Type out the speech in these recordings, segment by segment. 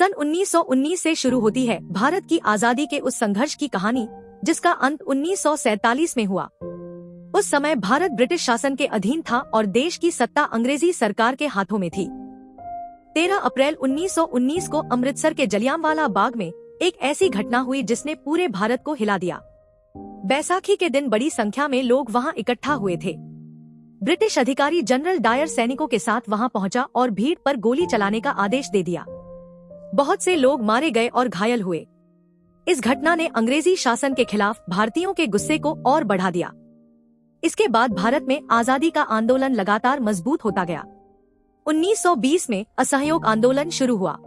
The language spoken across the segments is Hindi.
सन 1919 से शुरू होती है भारत की आजादी के उस संघर्ष की कहानी जिसका अंत 1947 में हुआ। उस समय भारत ब्रिटिश शासन के अधीन था और देश की सत्ता अंग्रेजी सरकार के हाथों में थी। 13 अप्रैल 1919 को अमृतसर के जलियांवाला बाग में एक ऐसी घटना हुई जिसने पूरे भारत को हिला दिया। बैसाखी के दिन बड़ी संख्या में लोग वहां इकट्ठा हुए थे। ब्रिटिश अधिकारी जनरल डायर सैनिकों के साथ वहां पहुंचा और भीड़ पर गोली चलाने का आदेश दे दिया। बहुत से लोग मारे गए और घायल हुए। इस घटना ने अंग्रेजी शासन के खिलाफ भारतीयों के गुस्से को और बढ़ा दिया। इसके बाद भारत में आजादी का आंदोलन लगातार मजबूत होता गया। 1920 में असहयोग आंदोलन शुरू हुआ।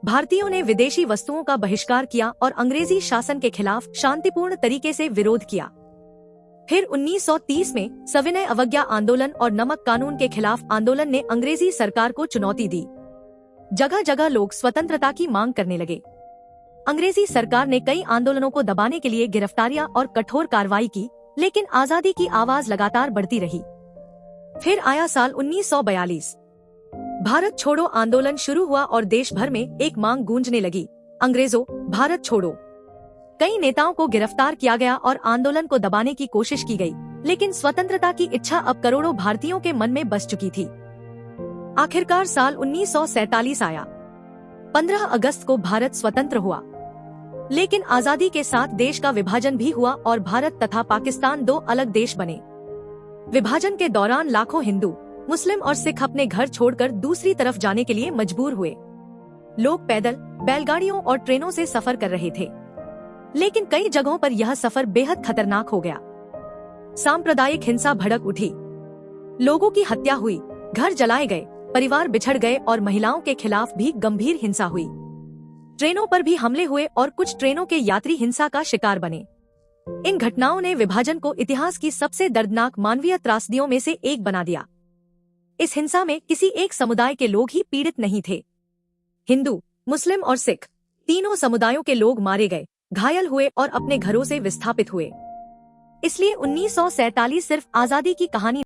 भारतीयों ने विदेशी वस्तुओं का बहिष्कार किया और अंग्रेजी शासन के खिलाफ शांतिपूर्ण तरीके से विरोध किया। फिर 1930 में सविनय अवज्ञा आंदोलन और नमक कानून के खिलाफ आंदोलन ने अंग्रेजी सरकार को चुनौती दी। जगह जगह लोग स्वतंत्रता की मांग करने लगे। अंग्रेजी सरकार ने कई आंदोलनों को दबाने के लिए गिरफ्तारियां और कठोर कार्रवाई की, लेकिन आजादी की आवाज लगातार बढ़ती रही। फिर आया साल 1942। भारत छोड़ो आंदोलन शुरू हुआ और देश भर में एक मांग गूंजने लगी, अंग्रेजों भारत छोड़ो। कई नेताओं को गिरफ्तार किया गया और आंदोलन को दबाने की कोशिश की गई, लेकिन स्वतंत्रता की इच्छा अब करोड़ों भारतीयों के मन में बस चुकी थी। आखिरकार साल 1947 आया। 15 अगस्त को भारत स्वतंत्र हुआ, लेकिन आजादी के साथ देश का विभाजन भी हुआ और भारत तथा पाकिस्तान दो अलग देश बने। विभाजन के दौरान लाखों हिंदू, मुस्लिम और सिख अपने घर छोड़कर दूसरी तरफ जाने के लिए मजबूर हुए। लोग पैदल, बैलगाड़ियों और ट्रेनों से सफर कर रहे थे, लेकिन कई जगहों पर यह सफर बेहद खतरनाक हो गया। सांप्रदायिक हिंसा भड़क उठी, लोगों की हत्या हुई, घर जलाए गए, परिवार बिछड़ गए और महिलाओं के खिलाफ भी गंभीर हिंसा हुई। ट्रेनों पर भी हमले हुए और कुछ ट्रेनों के यात्री हिंसा का शिकार बने। इन घटनाओं ने विभाजन को इतिहास की सबसे दर्दनाक मानवीय त्रासदियों में से एक बना दिया। इस हिंसा में किसी एक समुदाय के लोग ही पीड़ित नहीं थे। हिंदू, मुस्लिम और सिख तीनों समुदायों के लोग मारे गए, घायल हुए और अपने घरों से विस्थापित हुए। इसलिए 1947 सिर्फ आजादी की कहानी